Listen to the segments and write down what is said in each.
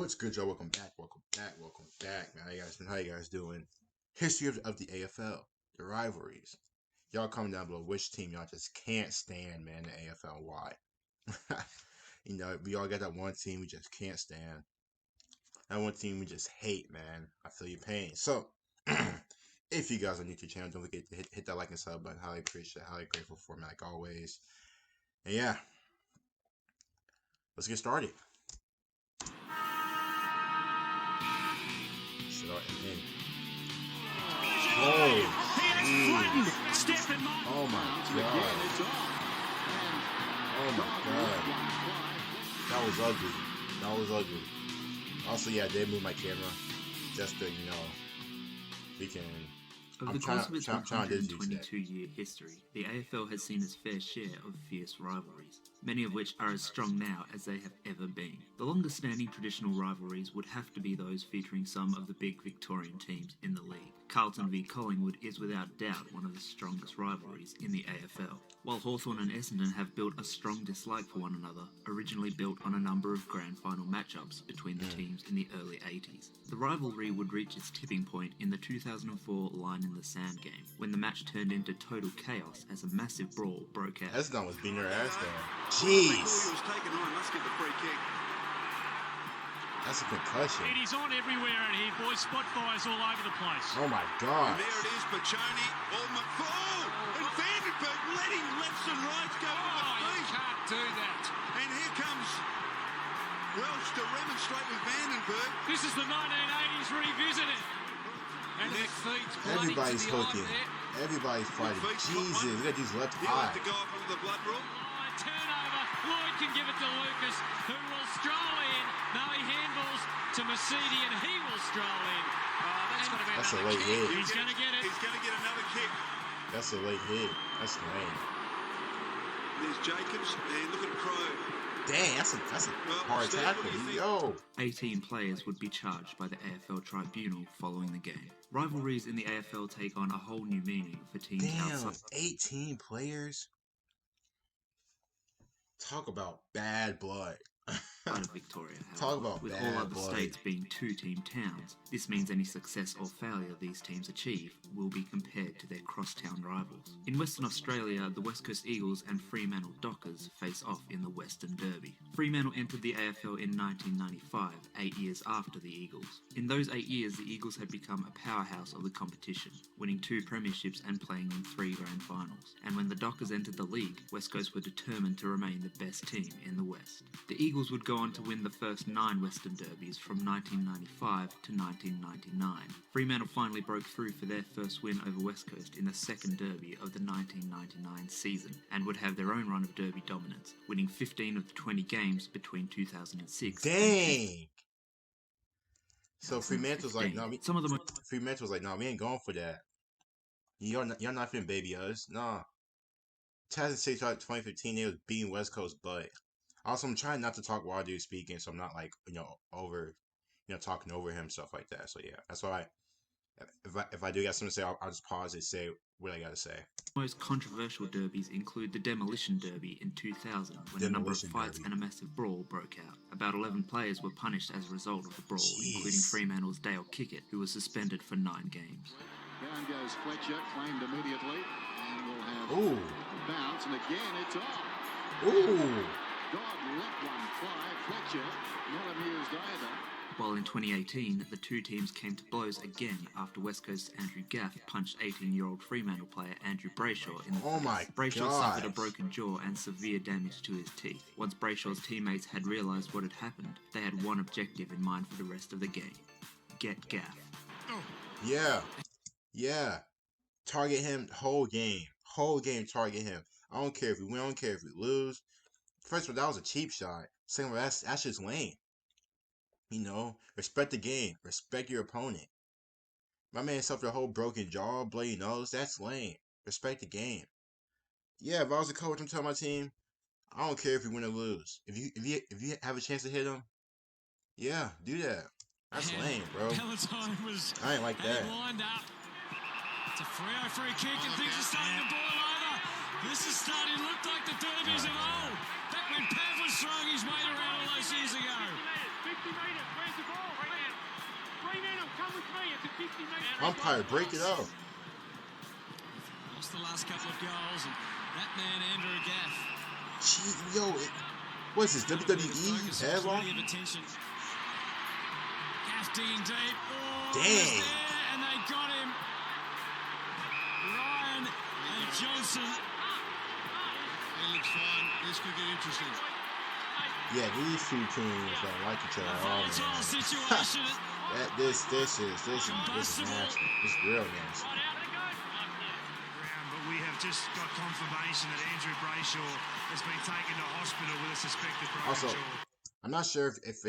What's good, y'all? Welcome back, man. How you guys doing? History of the AFL, the rivalries. Y'all comment down below which team y'all just can't stand, man, the AFL. Why? We all got that one team we just can't stand. That one team we just hate, man. I feel your pain. So, if you guys are new to the channel, don't forget to hit that like and sub button. Highly appreciate it. Highly grateful for it, like always. And yeah, let's get started. Oh my god. Oh my god. That was ugly. Also, yeah, I did move my camera just to, we can... Over the course of its 122-year history, the AFL has seen its fair share of fierce rivalries, many of which are as strong now as they have ever been. The longest-standing traditional rivalries would have to be those featuring some of the big Victorian teams in the league. Carlton v Collingwood is without doubt one of the strongest rivalries in the AFL, while Hawthorn and Essendon have built a strong dislike for one another, originally built on a number of grand final matchups between the teams in the early 80s. The rivalry would reach its tipping point in the 2004 Line in the Sand game, when the match turned into total chaos as a massive brawl broke out. Essendon was beating her ass down. Jeez! That's a concussion. It is on everywhere out here, boys. Spot fires all over the place. Oh my god. And there it is, Bachoni, and Vandenberg letting lefts and rights go with the feet. You can't do that. And here comes Welsh to remonstrate with Vandenberg. This is the 1980s revisited. And the feet everybody's hooking. Everybody's fighting. Jesus, look at these left eyes. He to go up under the blood rule. Turnover. Lloyd can give it to Lucas, who will stroll in. No, he handballs to Mercedes, and he will stroll in. That's a late hit. He's going to get it. He's going to get another kick. That's a late hit. That's lame. There's Jacobs, and look at Crow. Dang, that's a hard tackle. Yo. 18 players would be charged by the AFL tribunal following the game. Rivalries in the AFL take on a whole new meaning for teams outside. 18 players? Talk about bad blood. Of Victoria, however, talk about with bad all other blood. states being two-team towns. This means any success or failure these teams achieve will be compared to their cross-town rivals. In Western Australia, the West Coast Eagles and Fremantle Dockers face off in the Western Derby. Fremantle entered the AFL in 1995, 8 years after the Eagles. In those 8 years, the Eagles had become a powerhouse of the competition, winning 2 premierships and playing in 3 grand finals. And when the Dockers entered the league, West Coast were determined to remain the best team in the West. The Eagles would go on to win the first 9 Western Derbies from 1995 to 1999. Fremantle finally broke through for their first win over West Coast in the second Derby of the 1999 season, and would have their own run of Derby dominance, winning 15 of the 20 games between 2006 Dang! So Fremantle's like, no, Fremantle's like, no, we ain't going for that. Y'all not finna baby us. Nah. 2006 to 2015, they was beating West Coast, but also, I'm trying not to talk while I do speaking, so I'm not like, talking over him, stuff like that. So yeah, that's why if I do got something to say, I'll just pause and say what I gotta say. Most controversial derbies include the Demolition Derby in 2000, when a number of fights and a massive brawl broke out. About 11 players were punished as a result of the brawl, including Fremantle's Dale Kickett, who was suspended for 9 games. Down goes Fletcher, claimed immediately, and we'll have a bounce, and again it's off. Ooh. God let one fly. Fletcher not amused either. While in 2018, the 2 teams came to blows again after West Coast's Andrew Gaff punched 18-year-old Fremantle player Andrew Brayshaw in the face. Brayshaw suffered a broken jaw and severe damage to his teeth. Once Brayshaw's teammates had realised what had happened, they had one objective in mind for the rest of the game: get Gaff. Yeah. Target him whole game. Target him. I don't care if we win, I don't care if we lose. First of all, that was a cheap shot. Second of all, that's just lame. Respect the game. Respect your opponent. My man suffered a whole broken jaw, bloody nose. That's lame. Respect the game. Yeah, if I was a coach, I'm telling my team, I don't care if you win or lose. If you have a chance to hit him, yeah, do that. That's lame, bro. I ain't like that. Lined up. It's a free kick, and things are starting to boil over. This is starting to look like the derbies of old. Back when Pav was throwing his weight around all those years ago. 50 metres, where's the Umpire, break it up. Lost the last couple of goals, and that man, Andrew Gaff. Gee, yo, what is this, WWE? Headlock? Gaff digging deep. Oh, dang. And they got him. Ryan and Johnson. It looks fine. This could get interesting. Yeah, these two teams don't like each other at all, man. Situation. This is nasty. This is real nasty. But we have just got confirmation that Andrew Brayshaw has been taken to hospital with a suspected broken Also, jaw. I'm not sure if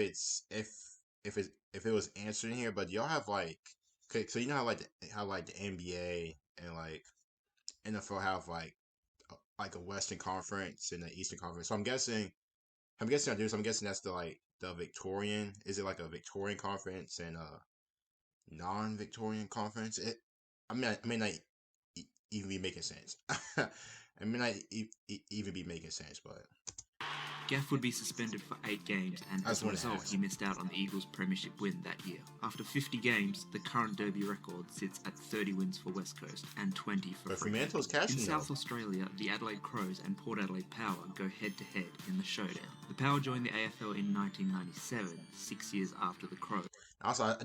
it was answered in here, but y'all have like, so you know how the NBA and like NFL have like a Western Conference and the Eastern Conference. So I'm guessing that's the Victorian. Is it like a Victorian conference and a non-Victorian conference? I may not even be making sense. I may not even be making sense, but Gaff would be suspended for 8 games, and as a result, he missed out on the Eagles' premiership win that year. After 50 games, the current Derby record sits at 30 wins for West Coast and 20 for Fremantle. In South Australia, the Adelaide Crows and Port Adelaide Power go head-to-head in the showdown. The Power joined the AFL in 1997, 6 years after the Crows. Also, I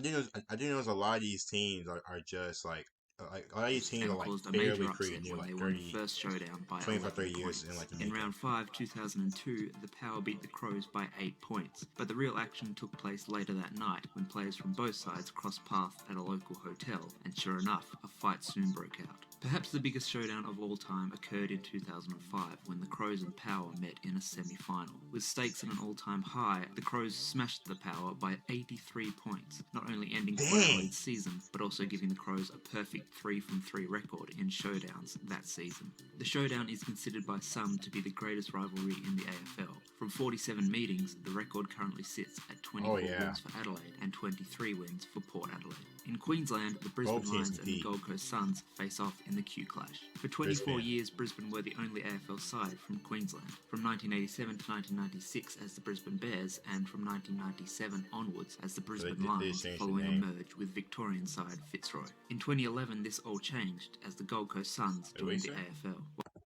do know a lot of these teams are just like a lot of these teams are like fairly pretty new, like 30, first showdown by 25, 30 years in like in round 5, 2002, the Power beat the Crows by 8 points, but the real action took place later that night when players from both sides crossed paths at a local hotel, and sure enough, a fight soon broke out. Perhaps the biggest showdown of all time occurred in 2005 when the Crows and Power met in a semi-final. With stakes at an all-time high, the Crows smashed the Power by 83 points, not only ending Adelaide's season, but also giving the Crows a perfect 3-from-3 record in showdowns that season. The showdown is considered by some to be the greatest rivalry in the AFL. From 47 meetings, the record currently sits at 24 wins for Adelaide and 23 wins for Port Adelaide. In Queensland, the Brisbane Lions and the Gold Coast Suns face off in the Q Clash. For 24 years, Brisbane were the only AFL side from Queensland. From 1987 to 1996 as the Brisbane Bears, and from 1997 onwards as the Brisbane Lions, following a merge with Victorian side Fitzroy. In 2011, this all changed as the Gold Coast Suns joined the AFL.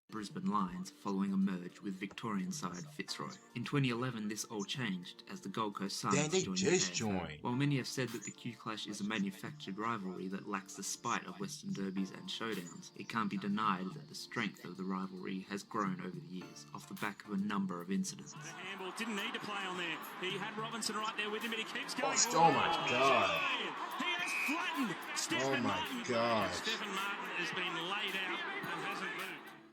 Brisbane Lions following a merge with Victorian side Fitzroy. In 2011, this all changed as the Gold Coast Suns joined the AFL. While many have said that the Q Clash is a manufactured rivalry that lacks the spite of Western derbies and showdowns, it can't be denied that the strength of the rivalry has grown over the years, off the back of a number of incidents. The handball didn't need to play on there. He had Robinson right there with him, but he keeps going. Oh my God. He has flattened Stephen Martin. Stephen Martin has been laid out and hasn't moved.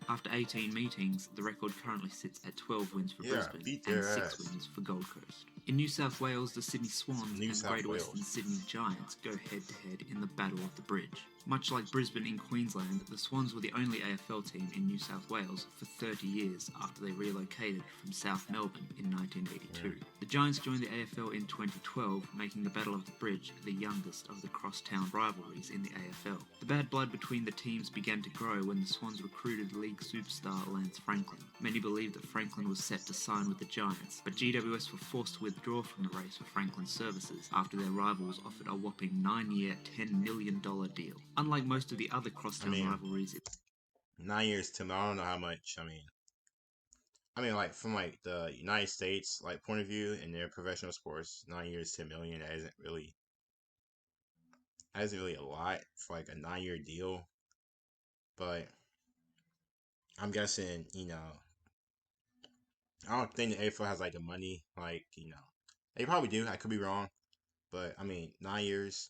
After 18 meetings, the record currently sits at 12 wins for Brisbane and 6 wins for Gold Coast. In New South Wales, the Sydney Swans and Greater Western Sydney Giants go head-to-head in the Battle of the Bridge. Much like Brisbane in Queensland, the Swans were the only AFL team in New South Wales for 30 years after they relocated from South Melbourne in 1982. The Giants joined the AFL in 2012, making the Battle of the Bridge the youngest of the crosstown rivalries in the AFL. The bad blood between the teams began to grow when the Swans recruited league superstar Lance Franklin. Many believed that Franklin was set to sign with the Giants, but GWS were forced to withdraw from the race for Franklin's services after their rivals offered a whopping 9-year, $10 million deal. Unlike most of the other crosstown rivalries, 9 years to me, I don't know how much. I mean, like from like the United States like point of view in their professional sports, 9 years, $10 million isn't really a lot for like a 9-year deal. But I'm guessing, I don't think the AFL has like the money, like they probably do. I could be wrong, but 9 years.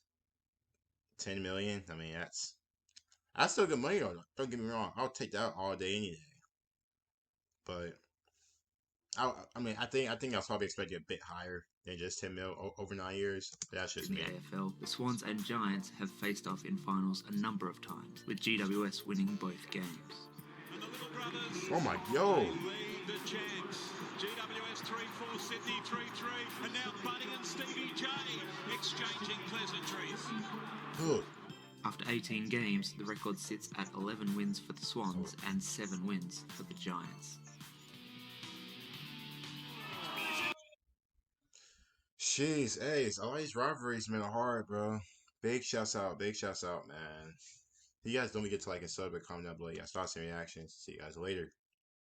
10 million. That's still good money though. Don't get me wrong. I'll take that all day, any day. But I think I was probably expecting a bit higher than just 10 mil over 9 years. That's just in me. the AFL, the Swans and Giants have faced off in finals a number of times, with GWS winning both games. Oh my, yo! GWS 3-4, Sydney 3-3, and now Buddy and Stevie J exchanging pleasantries. Good. After 18 games, the record sits at 11 wins for the Swans and 7 wins for the Giants. Jeez, all these rivalries, man, are hard, bro. Big shouts out, man. If you guys don't get to like and sub or comment down below, yeah, thoughts and reactions. See you guys later.